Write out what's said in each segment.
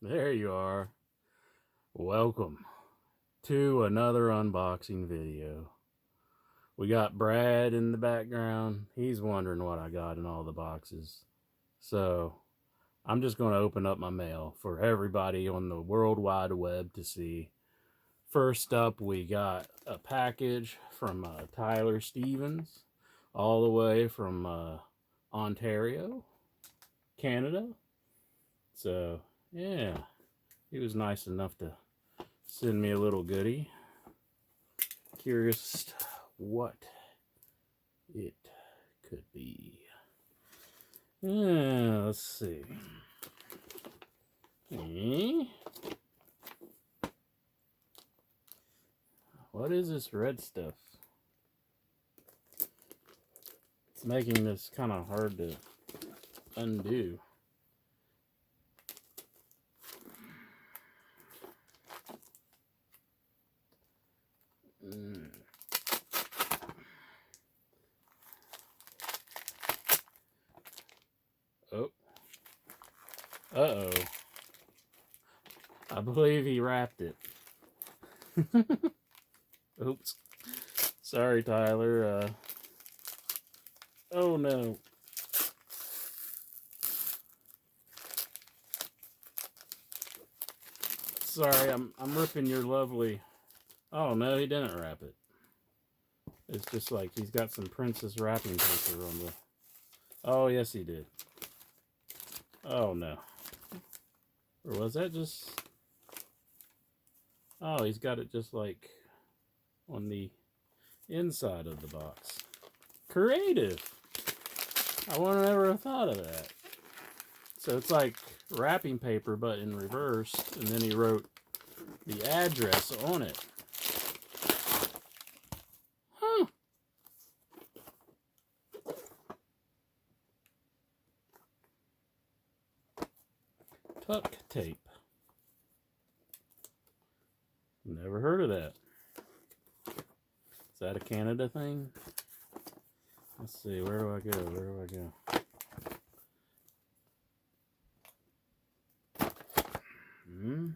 There you are. Welcome to another unboxing video. We got Brad in the background. He's wondering what I got in all the boxes. So I'm just going to open up my mail for everybody on the World Wide Web to see. First up, we got a package from Tyler Stevens, all the way from Ontario, Canada. So, yeah, he was nice enough to send me a little goodie. Curious what it could be. Yeah, let's see. What is this red stuff? It's making this kind of hard to undo. Oh. Uh-oh. I believe he wrapped it. Oops. Sorry, Tyler. Oh no. Sorry, I'm ripping your lovely... Oh no, he didn't wrap it. It's just like he's got some princess wrapping paper on the... Oh, yes he did. Oh no. Or was that just... Oh, he's got it just like on the inside of the box. Creative! I would have never thought of that. So it's like wrapping paper, but in reverse, and then he wrote the address on it. Huh. Tuck tape. Never heard of that. Is that a Canada thing? Let's see, where do I go? Where do I go?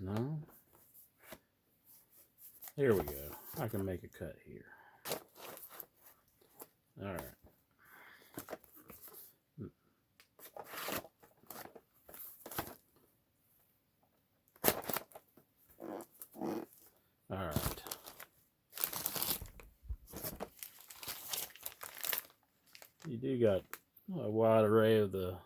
No. Here we go. I can make a cut here. Alright. Alright. You do got a wide array of the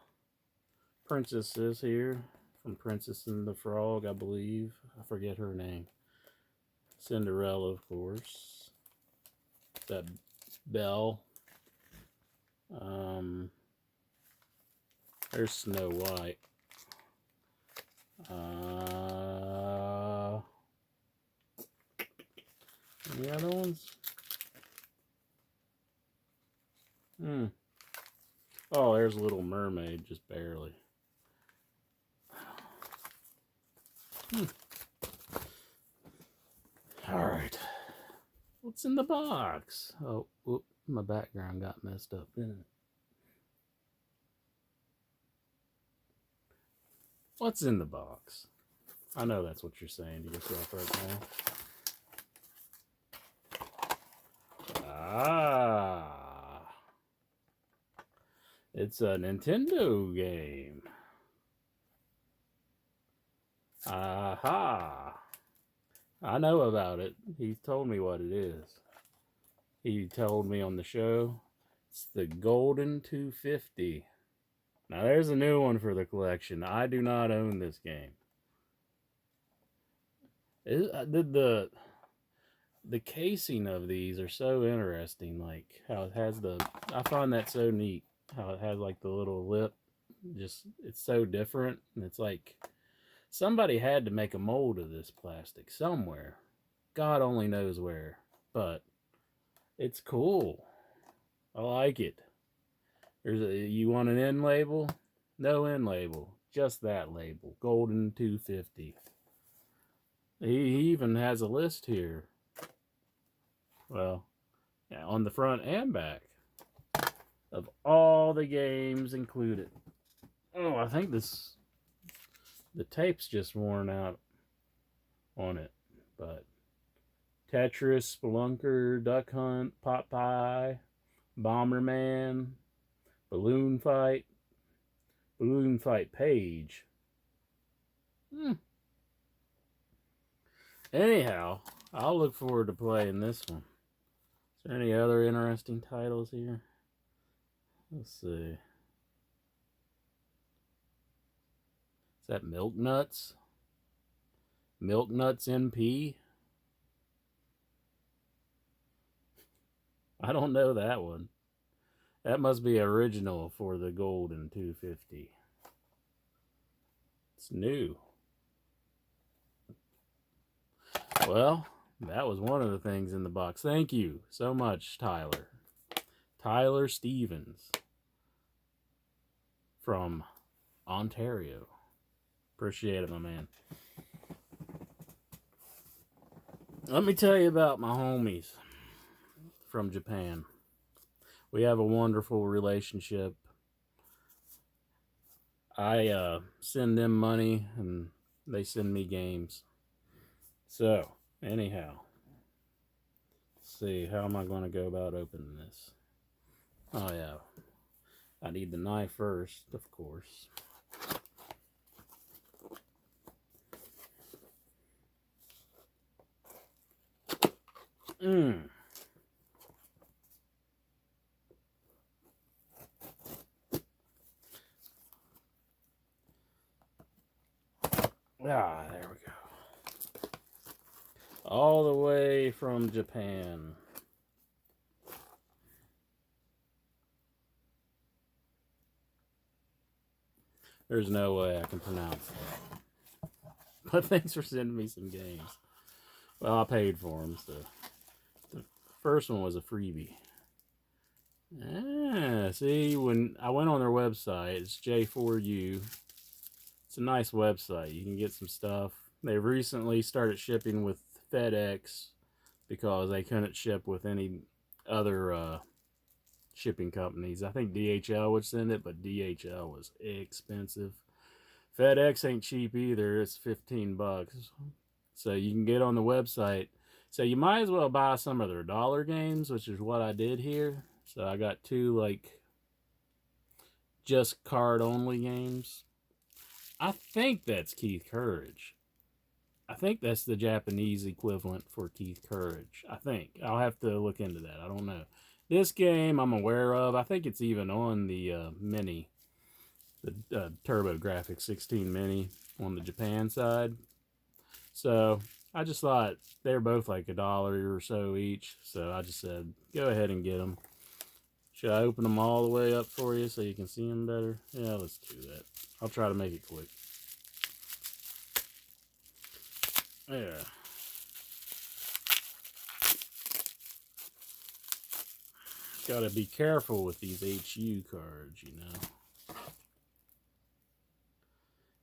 princesses here. From Princess and the Frog, I believe. I forget her name. Cinderella, of course. That Belle. There's Snow White. Any other ones? Oh, there's Little Mermaid, just barely. Alright. What's in the box? Oh, whoop, my background got messed up, didn't it? What's in the box? I know that's what you're saying to yourself right now. Ah. It's a Nintendo game. Aha. I know about it. He told me what it is. He told me on the show. It's the Golden 250. Now there's a new one for the collection. I do not own this game. The casing of these are so interesting. Like how it has the... I find that so neat. How it has like the little lip. Just, it's so different. And it's like... Somebody had to make a mold of this plastic somewhere. God only knows where. But it's cool. I like it. You want an end label? No end label. Just that label. Golden 250. He even has a list here. Well, yeah, on the front and back. Of all the games included. Oh, I think this The tape's just worn out on it. But Tetris, Spelunker, Duck Hunt, Popeye, Bomberman, Balloon Fight Page. Anyhow, I'll look forward to playing this one. Is there any other interesting titles here? Let's see. Is that Milk Nuts? Milk Nuts MP? I don't know that one. That must be original for the Golden 250. It's new. Well, that was one of the things in the box. Thank you so much, Tyler. Tyler Stevens from Ontario. Appreciate it, my man. Let me tell you about my homies from Japan. We have a wonderful relationship. I send them money and they send me games. So, anyhow, let's see, how am I going to go about opening this? Oh, yeah. I need the knife first, of course. Ah, there we go. All the way from Japan. There's no way I can pronounce that. But thanks for sending me some games. Well, I paid for them, so the first one was a freebie. Ah, see, when I went on their website, it's J4U. It's a nice website. You can get some stuff. They recently started shipping with FedEx because they couldn't ship with any other shipping companies. I think DHL would send it, but DHL was expensive. FedEx ain't cheap either. It's $15. So you can get on the website. So you might as well buy some of their dollar games, which is what I did here. So I got two like just card only games. I think that's Keith Courage. I think that's the Japanese equivalent for Keith Courage. I think. I'll have to look into that. I don't know. This game I'm aware of. I think it's even on the Mini. The TurboGrafx 16 Mini on the Japan side. So I just thought they were both like $1 or so each. So I just said, go ahead and get them. Should I open them all the way up for you so you can see them better? Yeah, let's do that. I'll try to make it quick. Yeah. Gotta be careful with these HU cards, you know.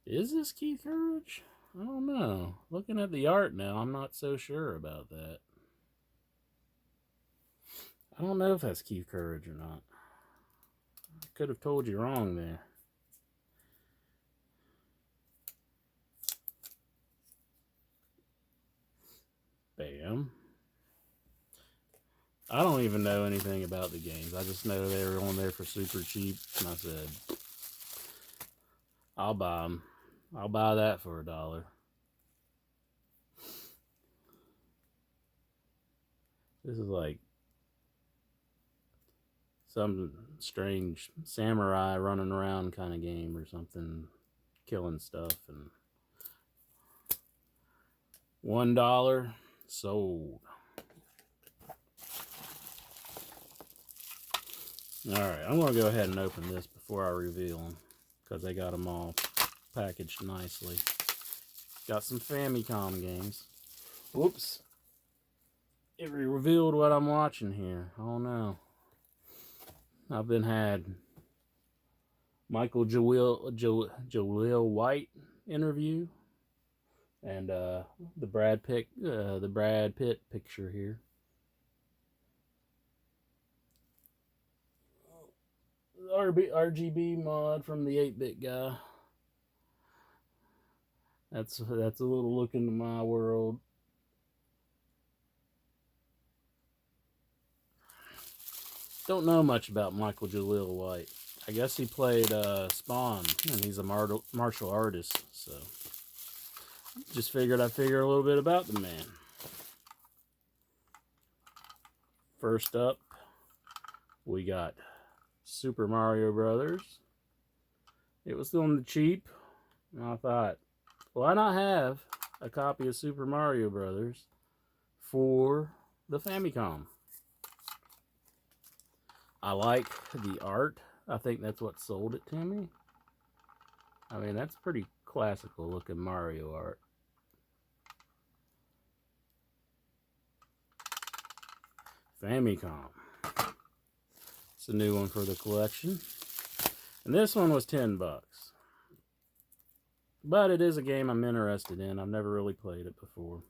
Is this Keith Courage? I don't know. Looking at the art now, I'm not so sure about that. I don't know if that's Keith Courage or not. I could have told you wrong there. Bam. I don't even know anything about the games. I just know they were on there for super cheap, and I said, I'll buy them. I'll buy that for $1. This is like some strange samurai running around kind of game or something, killing stuff. And $1 sold. Alright, I'm going to go ahead and open this before I reveal them, because they got them all packaged nicely. Got some Famicom games. Whoops. It revealed what I'm watching here. Oh no. I've been had Michael Jaleel White interview, and the Brad Pitt picture here. RGB mod from the 8-bit guy. That's a little look into my world. Don't know much about Michael Jaleel White. I guess he played Spawn, and he's a martial artist. So just figured I'd figure a little bit about the man. First up, we got Super Mario Brothers. It was still on the cheap, and I thought, why not have a copy of Super Mario Brothers for the Famicom? I like the art. I think that's what sold it to me. I mean, that's pretty classical looking Mario art. Famicom. It's a new one for the collection. And this one was $10. But it is a game I'm interested in. I've never really played it before.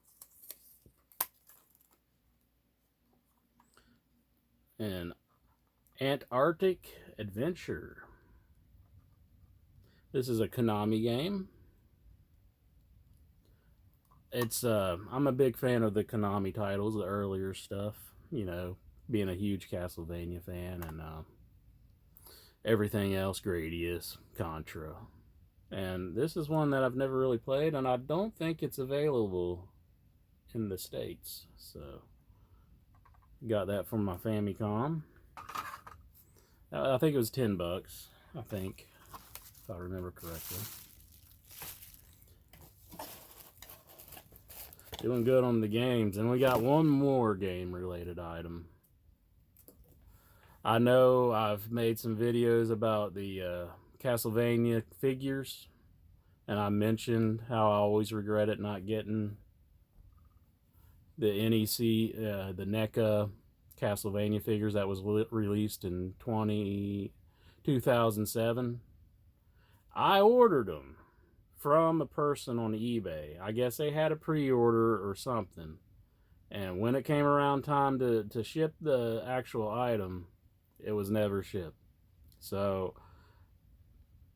An Antarctic Adventure. This is a Konami game. It's I'm a big fan of the Konami titles, the earlier stuff. You know, being a huge Castlevania fan, and everything else, Gradius, Contra. And this is one that I've never really played, and I don't think it's available in the States. So, got that from my Famicom. I think it was $10, I think, if I remember correctly. Doing good on the games, and we got one more game-related item. I know I've made some videos about the Castlevania figures, and I mentioned how I always regretted not getting the NEC, the NECA Castlevania figures that was released in 2007. I ordered them from a person on eBay. I guess they had a pre-order or something. And when it came around time to ship the actual item, it was never shipped. So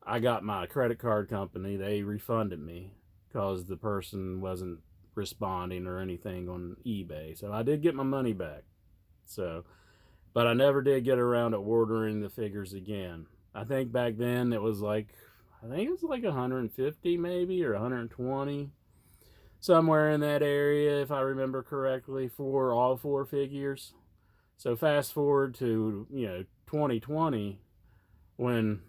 I got my credit card company. They refunded me because the person wasn't responding or anything on eBay. So I did get my money back. So, but I never did get around to ordering the figures again. I think back then it was like, I think it was like 150 maybe, or 120. Somewhere in that area, if I remember correctly, for all four figures. So fast forward to, 2020, when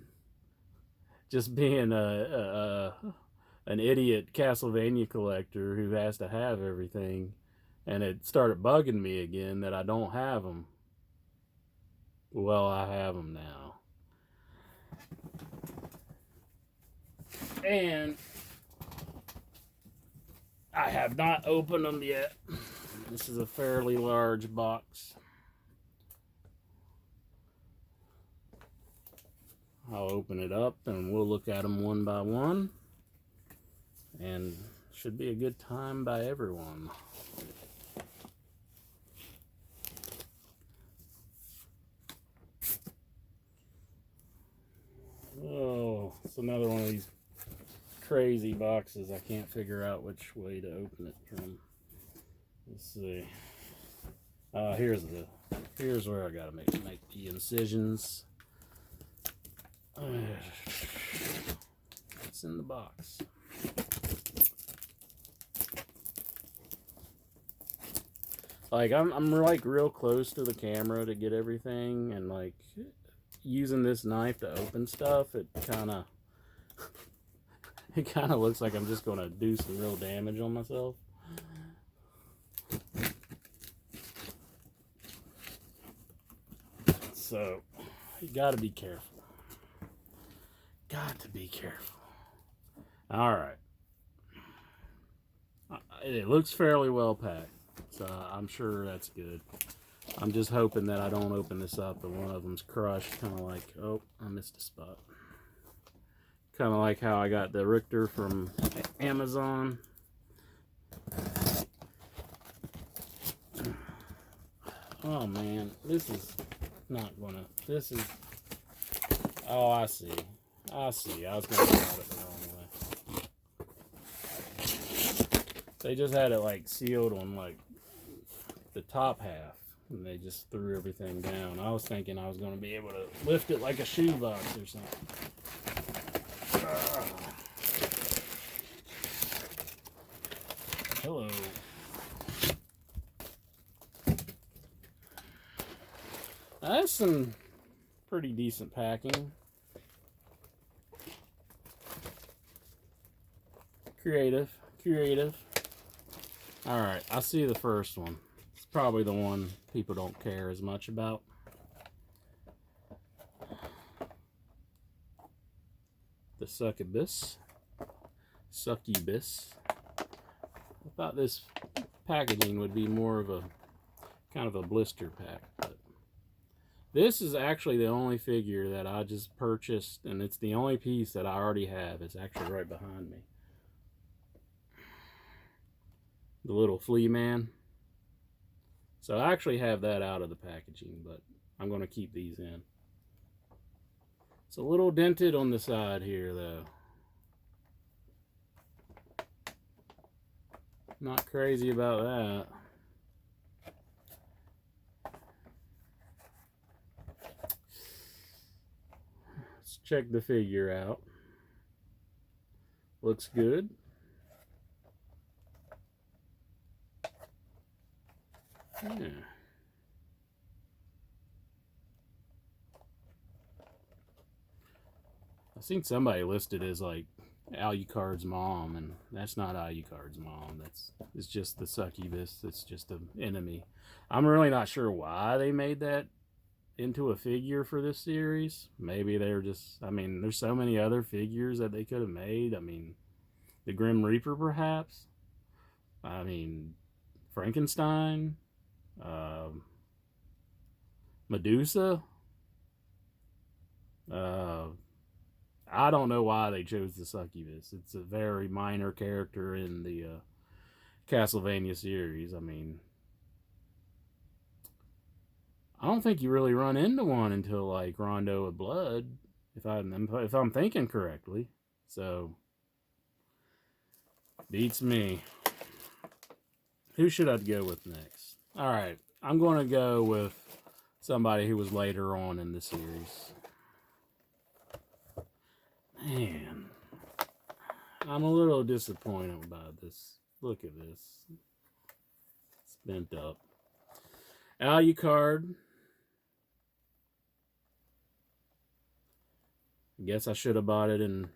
just being an idiot Castlevania collector who has to have everything, and it started bugging me again that I don't have them. Well, I have them now. And I have not opened them yet. This is a fairly large box. I'll open it up and we'll look at them one by one. And should be a good time by everyone. Oh, it's another one of these crazy boxes. I can't figure out which way to open it from. Let's see. Here's where I gotta make the incisions. It's in the box. Like I'm like real close to the camera to get everything, and like using this knife to open stuff, it kind of looks like I'm just gonna do some real damage on myself. So you gotta be careful. Got to be careful. All right. It looks fairly well packed, so I'm sure that's good. I'm just hoping that I don't open this up and one of them's crushed, kind of like, oh, I missed a spot. Kind of like how I got the Richter from Amazon. Oh man, this is not gonna, this is, oh, I see. I was gonna go about it the wrong way. They just had it like sealed on like the top half, and they just threw everything down. I was thinking I was going to be able to lift it like a shoebox or something. Hello. That's some pretty decent packing. Creative. All right, I see the first one. It's probably the one people don't care as much about. The succubus. I thought this packaging would be more of a kind of a blister pack, but this is actually the only figure that I just purchased, and it's the only piece that I already have. It's actually right behind me. The little flea man. So I actually have that out of the packaging, but I'm going to keep these in. It's a little dented on the side here, though. Not crazy about that. Let's check the figure out. Looks good. Yeah. I've seen somebody listed as like Alucard's mom, and that's not Alucard's mom. It's just the succubus. It's just an enemy. I'm really not sure why they made that into a figure for this series. Maybe they're just, I mean, there's so many other figures that they could have made. I mean, the Grim Reaper, perhaps. I mean, Frankenstein. Medusa. I don't know why they chose the succubus. It's a very minor character in the Castlevania series. I mean, I don't think you really run into one until like Rondo of Blood, if I'm thinking correctly. So beats me. Who should I go with next? All right, I'm going to go with somebody who was later on in the series. Man, I'm a little disappointed about this. Look at this. It's bent up. Alucard. I guess I should have bought it in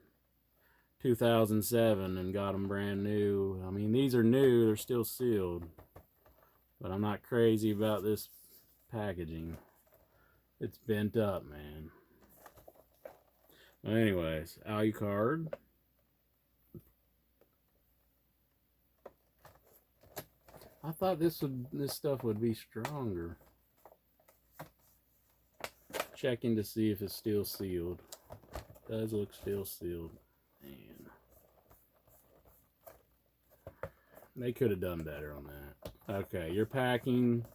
2007 and got them brand new. I mean, these are new. They're still sealed. But I'm not crazy about this packaging. It's bent up, man. Well, anyways, Alucard. I thought this stuff would be stronger. Checking to see if it's still sealed. It does look still sealed. Man. They could have done better on that. Okay, you're packing.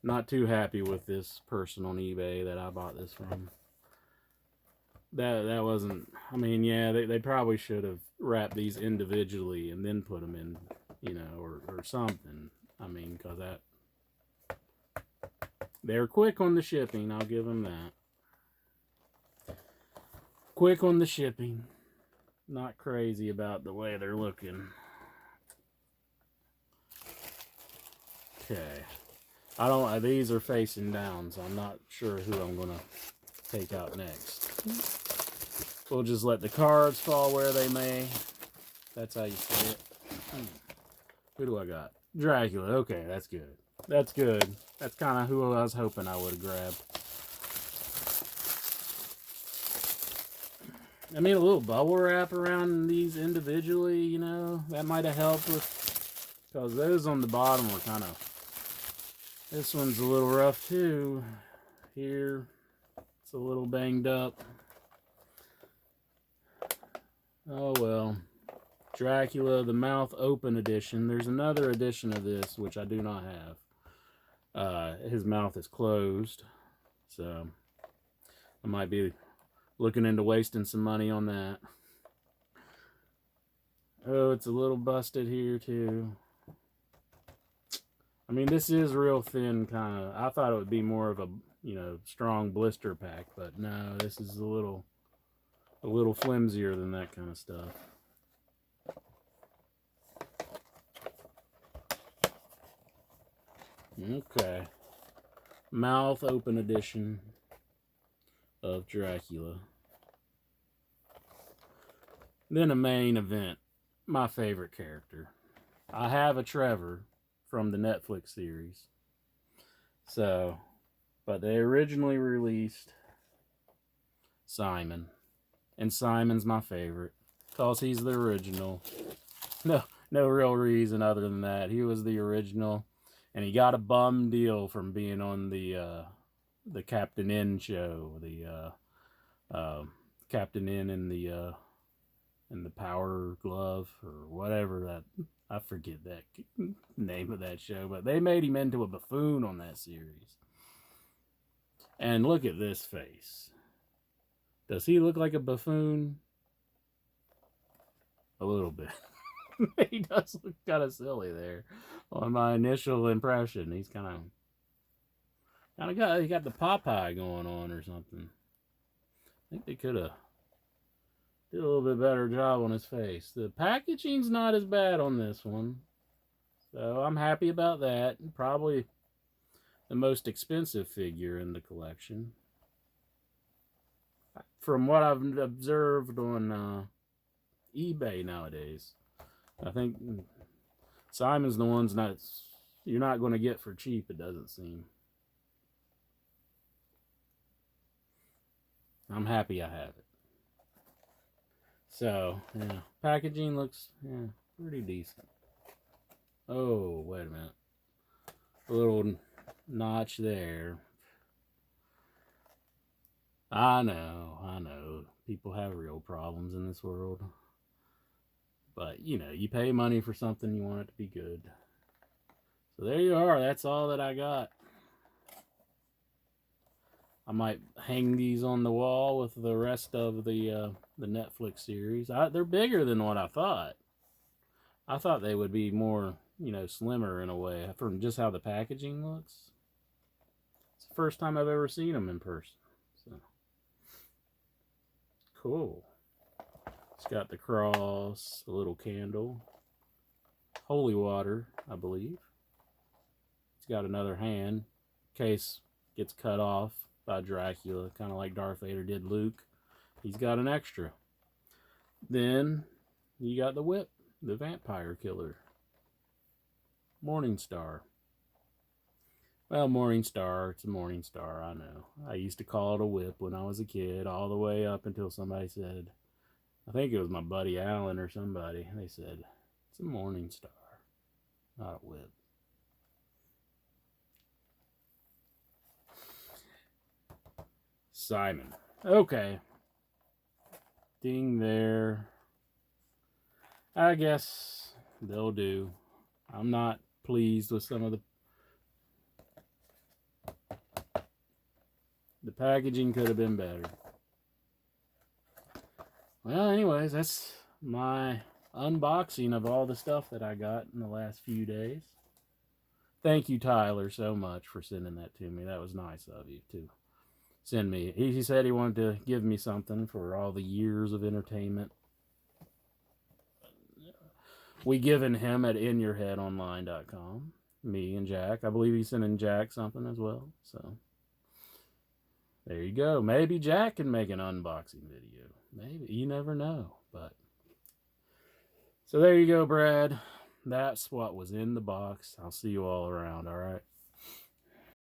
Not too happy with this person on eBay that I bought this from. That wasn't, I mean, yeah, they probably should have wrapped these individually and then put them in, you know, or something. I mean, because they're quick on the shipping, I'll give them that. Quick on the shipping. Not crazy about the way they're looking. Okay. These are facing down, so I'm not sure who I'm going to take out next. We'll just let the cards fall where they may. That's how you say it. Who do I got? Dracula. Okay, that's good. That's good. That's kind of who I was hoping I would have grabbed. I mean, a little bubble wrap around these individually, you know, that might have helped with, because those on the bottom were kind of, this one's a little rough too. Here, it's a little banged up. Oh well. Dracula, the mouth open edition. There's another edition of this, which I do not have. His mouth is closed. So, I might be looking into wasting some money on that. Oh, it's a little busted here too. I mean, this is real thin kind of. I thought it would be more of a, strong blister pack, but no, this is a little flimsier than that kind of stuff. Okay. Mouth open edition of Dracula. Then a main event. My favorite character. I have a Trevor from the Netflix series. So, but they originally released Simon. And Simon's my favorite. Because he's the original. No real reason other than that. He was the original. And he got a bum deal from being on the Captain N show. The Captain N in the Power Glove or whatever that, I forget that name of that show, but they made him into a buffoon on that series. And look at this face. Does he look like a buffoon? A little bit. He does look kind of silly there. On my initial impression, he's kind of he got the Popeye going on or something. I think they could have did a little bit better job on his face. The packaging's not as bad on this one, so I'm happy about that. Probably the most expensive figure in the collection, from what I've observed on eBay nowadays. I think Simon's the one's you're not going to get for cheap, it doesn't seem. I'm happy I have it. So, yeah, packaging looks, pretty decent. Oh, wait a minute. A little notch there. I know. People have real problems in this world. But, you pay money for something, you want it to be good. So there you are. That's all that I got. I might hang these on the wall with the rest of the Netflix series. They're bigger than what I thought. I thought they would be more, slimmer in a way from just how the packaging looks. It's the first time I've ever seen them in person. So cool. It's got the cross, a little candle, holy water, I believe. It's got another hand in case it gets cut off by Dracula, kind of like Darth Vader did Luke. He's got an extra. Then you got the whip, the vampire killer. Morningstar. Well, Morningstar, it's a Morningstar, I know. I used to call it a whip when I was a kid, all the way up until somebody said, I think it was my buddy Alan or somebody, they said, it's a Morningstar, not a whip. Simon. Okay. Ding there. I guess they'll do. I'm not pleased with some of the packaging could have been better. Well, anyways, that's my unboxing of all the stuff that I got in the last few days. Thank you, Tyler, so much for sending that to me. That was nice of you to send me. He said he wanted to give me something for all the years of entertainment we given him at inyourheadonline.com. Me and Jack. I believe he's sending Jack something as well. So there you go. Maybe Jack can make an unboxing video. Maybe. You never know. But so there you go, Brad. That's what was in the box. I'll see you all around, all right?